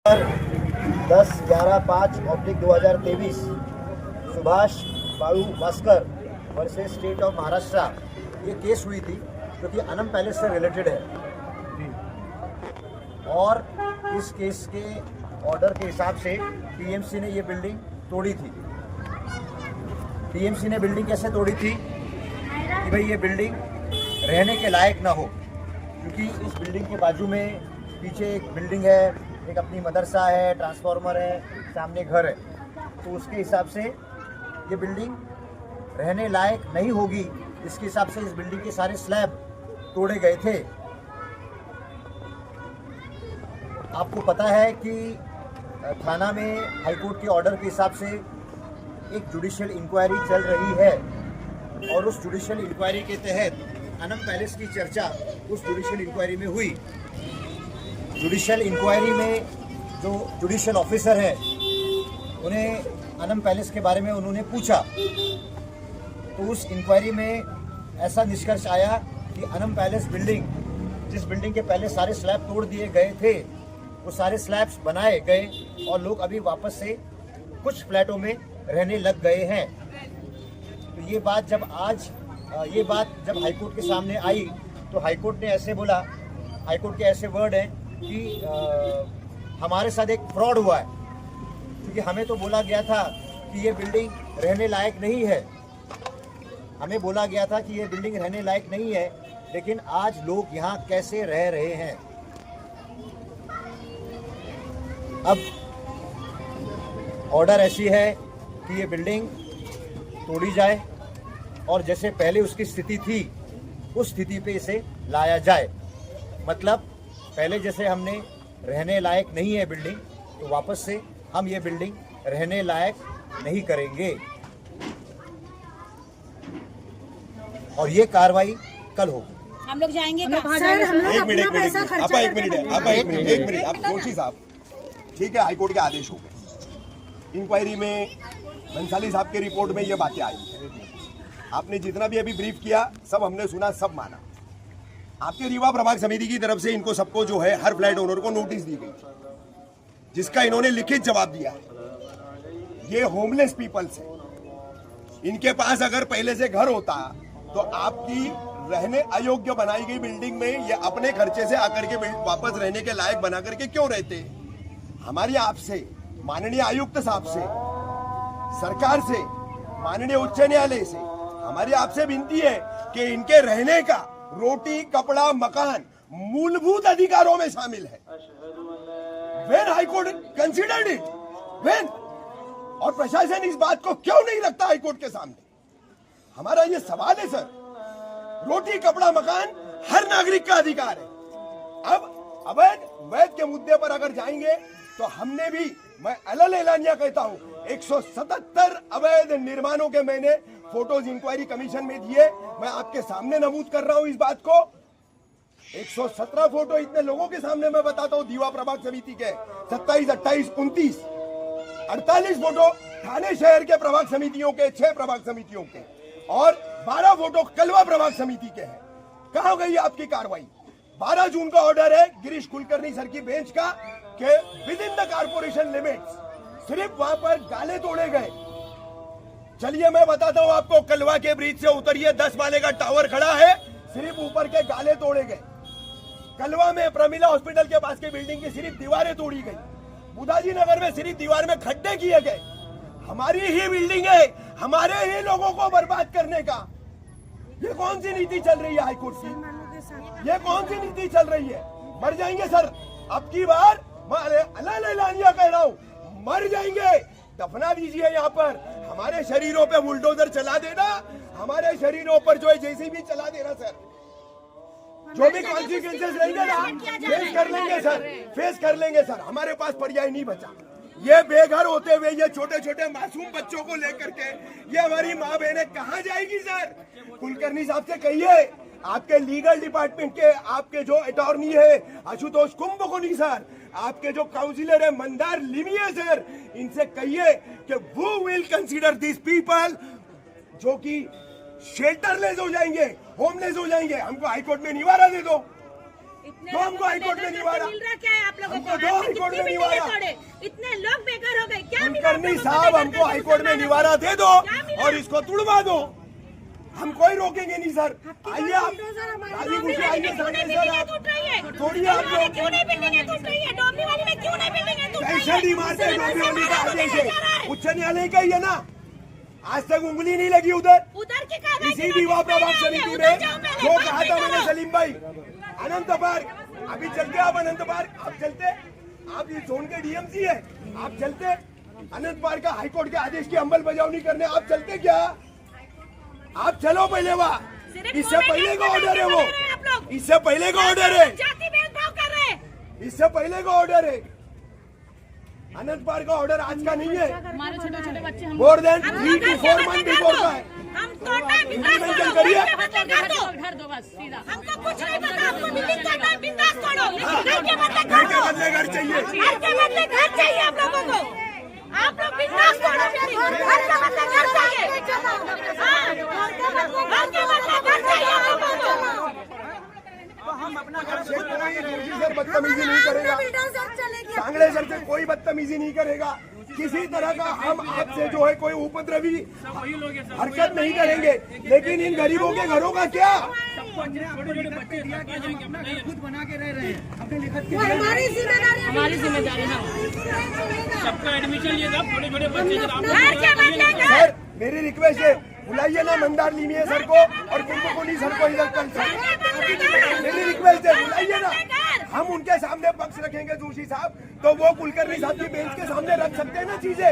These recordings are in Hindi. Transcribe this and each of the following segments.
10/11/5/2023 Subhash Balu Bhaskar versus state of Maharashtra ये केस हुई थी क्योंकि अनम पैलेस से रिलेटेड है और इस केस के ऑर्डर के हिसाब से टीएमसी ने ये बिल्डिंग तोड़ी थी। टीएमसी ने बिल्डिंग कैसे तोड़ी थी कि भाई ये बिल्डिंग रहने के लायक ना हो, क्योंकि इस बिल्डिंग के बाजू में पीछे एक बिल्डिंग है, एक अपनी मदरसा है, ट्रांसफार्मर है, सामने घर है, तो उसके हिसाब से ये बिल्डिंग रहने लायक नहीं होगी। इसके हिसाब से इस बिल्डिंग के सारे स्लैब तोड़े गए थे। आपको पता है कि थाना में हाईकोर्ट के ऑर्डर के हिसाब से एक जुडिशियल इंक्वायरी चल रही है और उस जुडिशियल इंक्वायरी के तहत अनम पैलेस की चर्चा उस जुडिशियल इंक्वायरी में हुई। जुडिशियल इंक्वायरी में जो जुडिशियल ऑफिसर है उन्हें अनम पैलेस के बारे में उन्होंने पूछा, तो उस इंक्वायरी में ऐसा निष्कर्ष आया कि अनम पैलेस बिल्डिंग, जिस बिल्डिंग के पहले सारे स्लैब तोड़ दिए गए थे, वो सारे स्लैब्स बनाए गए और लोग अभी वापस से कुछ फ्लैटों में रहने लग गए हैं। तो ये बात जब हाईकोर्ट के सामने आई तो हाईकोर्ट ने ऐसे बोला, हाईकोर्ट के ऐसे वर्ड हैं कि हमारे साथ एक फ्रॉड हुआ है, क्योंकि हमें तो बोला गया था कि ये बिल्डिंग रहने लायक नहीं है, हमें बोला गया था कि ये बिल्डिंग रहने लायक नहीं है, लेकिन आज लोग यहाँ कैसे रह रहे हैं। अब ऑर्डर ऐसी है कि ये बिल्डिंग तोड़ी जाए और जैसे पहले उसकी स्थिति थी उस स्थिति पे इसे लाया जाए। मतलब पहले जैसे हमने रहने लायक नहीं है बिल्डिंग, तो वापस से हम ये बिल्डिंग रहने लायक नहीं करेंगे और ये कार्रवाई कल होगी। हम लोग जाएंगे एक मिनट आप जोशी साहब, ठीक है, हाईकोर्ट के आदेश हो गए, इंक्वायरी में बंसाली साहब के रिपोर्ट में ये बातें आई है, आपने जितना भी अभी ब्रीफ किया सब हमने सुना, सब माना। आपके रीवा प्रभाग समिति की तरफ से इनको सबको जो है हर फ्लैट ओनर को नोटिस दी गई, जिसका इन्होंने लिखित जवाब दिया है। ये होमलेस पीपल्स है, इनके पास अगर पहले से घर होता तो आपकी रहने अयोग्य बनाई गई बिल्डिंग में ये अपने खर्चे से आकर के वापस रहने के लायक बना करके क्यों रहते। हमारी आपसे, माननीय आयुक्त साहब से, सरकार से, माननीय उच्च न्यायालय से हमारी आपसे विनती है कि इनके रहने का रोटी, कपड़ा, मकान मूलभूत अधिकारों में शामिल है। When high court considered it, when, और प्रशासन इस बात को क्यों नहीं रखता हाईकोर्ट के सामने। हमारा ये सवाल है सर, रोटी, कपड़ा, मकान हर नागरिक का अधिकार है। अब अवैध के मुद्दे पर अगर जाएंगे तो हमने भी, मैं अलल एलानिया कहता हूं, 177 अवैध निर्माणों के मैंने फोटोज इंक्वायरी कमीशन में दिए। मैं आपके सामने नमूद कर रहा हूं इस बात को। 117 फोटो इतने लोगों के सामने मैं बताता हूं, दीवा प्रभाग समिति के 27, 28, 29, 48 फोटो थाने शहर के प्रभाग समितियों के, 6 प्रभाग समितियों के, और 12 फोटो कलवा प्रभाग समिति के हैं। कहां गई आपकी कार्रवाई। 12 जून का ऑर्डर है गिरीश कुलकर्णी सर की बेंच का कि with in the corporation limits, सिर्फ वहां पर गाले तोड़े गए। चलिए मैं बताता हूं आपको, कलवा के ब्रिज से उतरिए, 10 माले का टावर खड़ा है, सिर्फ ऊपर के गाले तोड़े गए। कलवा में प्रमिला हॉस्पिटल के पास की बिल्डिंग की सिर्फ दीवारें तोड़ी गई। बुधाजी नगर में सिर्फ दीवार में खड्डे किए गए। हमारी ही बिल्डिंग है, हमारे ही लोगों को बर्बाद करने का ये कौन सी नीति चल रही है हाईकोर्ट की। ये कौन सी नीति चल रही है। मर जाएंगे सर, अब की बार मैं अलल एलानिया कह रहा हूं, मर जाएंगे। दफना दीजिए यहाँ पर, हमारे शरीरों पे बुलडोजर चला देना, हमारे शरीरों पर जो है जेसीबी चला देना सर। जो भी कॉन्सिक्वेंसेस रहेंगे ना, फेस कर लेंगे सर, फेस कर लेंगे सर। हमारे पास पर्याय नहीं बचा। ये बेघर होते हुए ये छोटे छोटे मासूम बच्चों को लेकर के ये हमारी माँ बहनें कहाँ जाएगी सर। कुलकर्णी साहब से कहिए, आपके लीगल डिपार्टमेंट के आपके जो अटॉर्नी है आशुतोष कुंभकोणी सर, आपके जो काउंसिलर है मंदार लिमिया सर, इनसे कहिए कि वो विल कंसीडर दिस पीपल जो कि शेल्टरलेस हो जाएंगे, होमलेस हो जाएंगे। हमको हाईकोर्ट में निवारा दे दो। तो हमको हाईकोर्ट में निवारा मिल रहा क्या है आप लोगों हमको को? दो हाईकोर्ट में निवारा इतने लोग बेकार हो गए क्या? कुलकर्णी साहब हमको हाईकोर्ट में निवारा दे दो और इसको तुड़वा दो, हम कोई रोकेंगे नहीं सर। आइए आप राजी खुशी आइए सर, आप छोड़िए आप लोग। क्यों नहीं बिल्डिंगें टूट रही है? डोंबिवली वाली में क्यों नहीं बिल्डिंगें टूट रही है? कैसे नहीं मारते डोंबिवली का आदेश है, उच्च न्यायालय का ही है ना, आज तक उंगली नहीं लगी उधर। उधर की कार्रवाई इसी विवाह प्रभाग समिति में जो कहा था मैंने सलीम भाई, अनंत पार्क अभी चलते आप, अनंत पार्क आप चलते, आप ये जोन के डीएमसी है, आप चलते अनंत पार्क का हाईकोर्ट के आदेश की अंमलबजावनी करने, आप चलते क्या? आप चलो पहले वहाँ, इससे पहले का ऑर्डर है वो, इससे पहले का ऑर्डर है, जाति भेदभाव कर रहे हैं। इससे पहले का ऑर्डर है। अनंत पार्क का ऑर्डर आज का नहीं है, हमारे छोटे छोटे बच्चे हम more than 3 to 4 month before का है। हम तोड़ना इंप्लीमेंट करिए। घर दो बस सीधा। हमको कुछ नहीं पता, हमको बिल्डिंग तोड़ना है, बिंदास तोड़ो। घर के बदले घर के बदले घर चाहिए, घर के बदले घर चाहिए आप लोगों को। आप लोग बिंदास तोड़ो, घर के बदले घर चाहिए। हाँ, घर के बदले घर चाहिए आप लोगों को। कोई सर बदतमीजी नहीं करेगा, सांगले सर से कोई बदतमीजी नहीं करेगा, किसी तरह का हम आपसे जो है कोई उपद्रवी हरकत नहीं करेंगे, लेकिन इन गरीबों के घरों का क्या? खुद बना के रह रहे हैं, अपने लिखत के हमारी जिम्मेदारी, हमारी जिम्मेदारी है। सबका एडमिशन लिए छोटे छोटे बच्चे घर के बदले घर। सर मेरी रिक्वेस्ट है, बुलाइए ना मंदार लीमिया सर को और कुंभकोणी सर को इधर कल सर, मेरी रिक्वेस्ट है बुलाइए ना, हम उनके सामने पक्ष रखेंगे जोशी साहब, तो वो कुलकर्णी साहब की बेंच के सामने रख सकते हैं ना चीजें।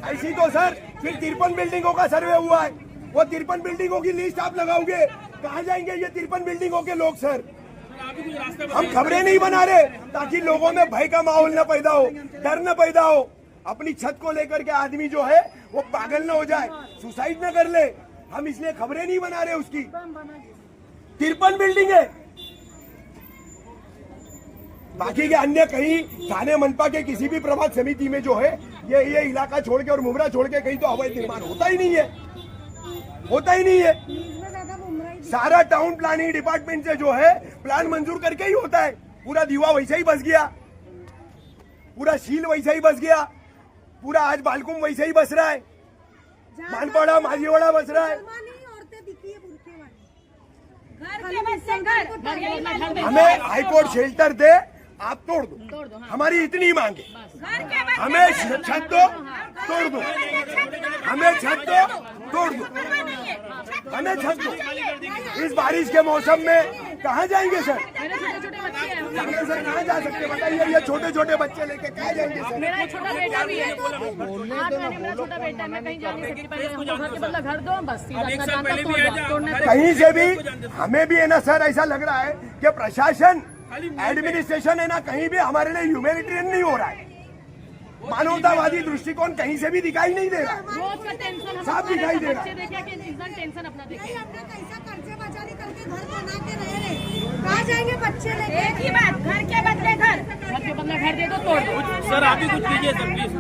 ऐसी तो सर फिर 53 बिल्डिंगों का सर्वे हुआ है, वो 53 बिल्डिंगों की लिस्ट आप लगाओगे, कहाँ जाएंगे ये 53 बिल्डिंगों के लोग? सर हम खबरें नहीं बना रहे ताकि लोगों में भय का माहौल न पैदा हो, डर न पैदा हो, अपनी छत को लेकर के आदमी जो है वो पागल न हो जाए, सुसाइड न कर ले, हम इसलिए खबरें नहीं बना रहे उसकी। 53 बिल्डिंग है, बाकी के अन्य कहीं थाने मनपा के किसी भी प्रभाग समिति में जो है ये इलाका छोड़ के और मुमरा छोड़ के कहीं तो अवैध निर्माण होता ही नहीं है, होता ही नहीं है। सारा टाउन प्लानिंग डिपार्टमेंट से जो है प्लान मंजूर करके ही होता है, पूरा दीवा वैसा ही बस गया, पूरा शील वैसा ही बस गया, पूरा आज बालकुम वैसे ही बस रहा है, मानपाड़ा माझीवाड़ा बस रहा है। हमें हाईकोर्ट शेल्टर दे, आप तोड़ दो, हमारी इतनी मांग है, हमें छत दो तोड़ दो, हमें छत दो तोड़ दो, हमें छत दो। इस बारिश के मौसम में कहाँ जाएंगे सर? मेरे छोटे छोटे बच्चे हैं। सर कहाँ जा सकते बताइए, ये छोटे छोटे बच्चे लेके कहाँ जाएंगे सर? मेरा छोटा बेटा भी है, 8 महीने मेरा छोटा बेटा है, मैं कहीं जा नहीं सकती। पहले हमको घर के बदला घर दो बस सीधा, तोड़ने पे कहीं से भी हमें भी है ना सर, ऐसा लग रहा है कि प्रशासन एडमिनिस्ट्रेशन है ना कहीं भी हमारे लिए ह्यूमैनिटेरियन नहीं हो रहा है, मानवतावादी दृष्टिकोण कहीं से भी दिखाई नहीं दे रहा। रोज का टेंशन हम साफ दिखाई दे रहा है। बच्चे देखे कि इंसान टेंशन अपना देखे। कहाँ जाएंगे बच्चे लेके? एक ही बात, घर के बदले घर। घर के बदला घर दे दो, तोड़ दो। सर आप ही कुछ कीजिए सर प्लीज,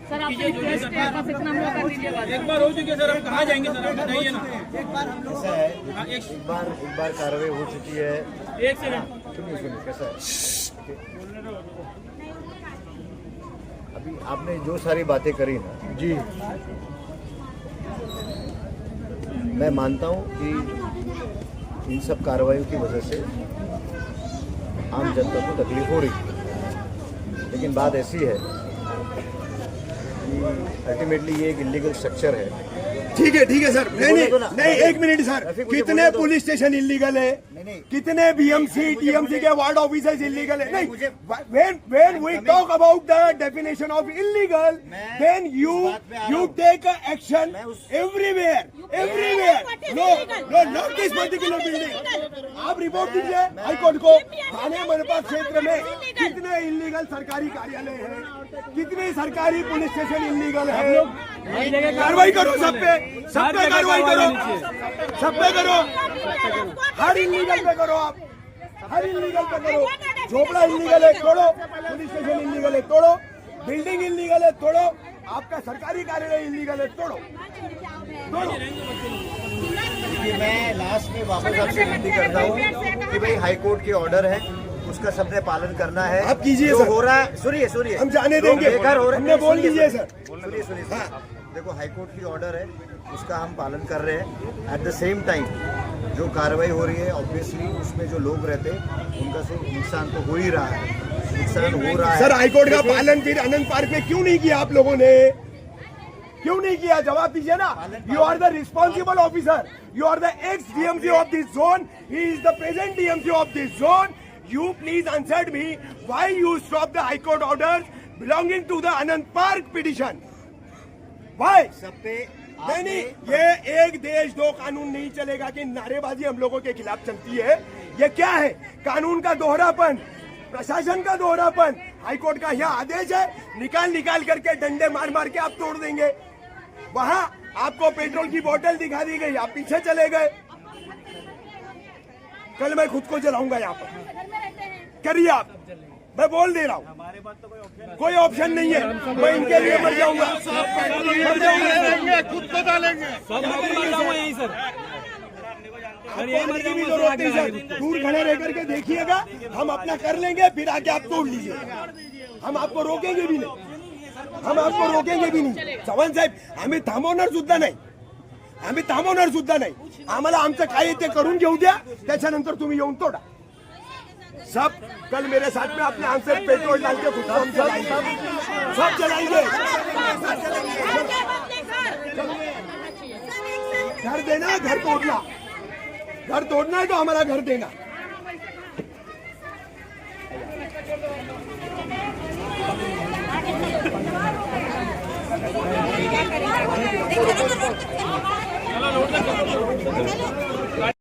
सर आपसे रिक्वेस्ट है, बस इतना हम लोग कर दीजिए बस। एक बार हो चुके सर, अब कहाँ जाएंगे सर, आप बताइए ना। कैसा है, एक बार कार्रवाई हो चुकी है। एक सेकंड सुनिए कैसा है, अभी आपने जो सारी बातें करी ना जी, मैं मानता हूँ कि इन सब कार्रवाइयों की वजह से आम जनता को तकलीफ हो रही है, लेकिन बात ऐसी है कि अल्टीमेटली ये एक इलीगल स्ट्रक्चर है। ठीक है सर, नहीं एक मिनट सर, कितने पुलिस स्टेशन इलीगल है, कितने बीएमसी टीएमसी के वार्ड ऑफिसर्स इलीगल है? नहीं, when we talk about the definition of illegal, then you take action everywhere. No, not this particular building. आप रिपोर्ट दीजिए हाईकोर्ट को, थाने मनपा क्षेत्र में कितने इलीगल सरकारी कार्यालय हैं, कितने सरकारी पुलिस स्टेशन इलीगल है, कार्रवाई करो सब पे कार्रवाई करो, सब पे करो, हर इलीगल पे करो, आप हर इलीगल पे करो। झोपड़ा इलीगल है तोड़ो, पुलिस स्टेशन इलीगल है तोड़ो, बिल्डिंग इलीगल है तोड़ो, आपका सरकारी कार्यालय इलीगल है तोड़ो। कि मैं लास्ट में वापस आपसे विनती करता हूँ कि भाई हाई कोर्ट के ऑर्डर है, उसका सबने पालन करना है। आप कीजिए जो सर। हो रहा है, सुनिए हम जाने लोग देंगे, बेकार हो रहे हैं। हमने बोल सुनिए, दीजिए सर। सुनिए हाँ। देखो हाई कोर्ट की ऑर्डर है, उसका हम पालन कर रहे हैं। एट द सेम टाइम जो कार्रवाई हो रही है ऑब्वियसली उसमें जो लोग रहते हैं उनका तो नुकसान तो हो ही रहा है, नुकसान हो रहा है। सर हाईकोर्ट का देखिए, पालन फिर अनंत पार्क में क्यों नहीं किया आप लोगों ने? क्यों नहीं किया? जवाब दीजिए ना। You are the responsible officer, you are the ex DMC of this zone, he is the present DMC of this zone. You please answer me why you stop the High Court orders belonging to the Anand Park petition. Why? सब पे नहीं, ये एक देश दो कानून नहीं चलेगा कि नारेबाजी हम लोगों के खिलाफ चलती है। ये क्या है? कानून का दोहरापन, प्रशासन का दोहरापन। हाईकोर्ट का यह आदेश है, निकाल करके डंडे मार मार के आप तोड़ देंगे। वहां आपको पेट्रोल की बोतल दिखा दी गई, आप पीछे चले गए। कल मैं खुद को जलाऊंगा यहाँ पर, करिए आप, मैं बोल दे रहा हूँ। कोई ऑप्शन नहीं है, मैं इनके लिए मर जाऊंगा, खुद को डालेंगे। यहीं सर मरने की भी जरूरत नहीं सर, दूर खड़े रह करके देखिएगा, हम अपना कर लेंगे, फिर आके आप तोड़ लीजिएगा। हम आपको रोकेंगे भी नहीं, हम आपको रोकेंगे भी नहीं। चव्हाण साहेब, आम्ही थांबवणार सुद्धा नाही, आम्हाला आमचं काय ते करून घेऊ द्या, त्याच्यानंतर तुम्ही येऊन तोडा। सब कल मेरे साथ में अपने आंसर पेट्रोल डाल के खुद को हम चलाएंगे, सब चलाएंगे। घर देना, घर तोड़ना है तो हमारा घर देना। चलो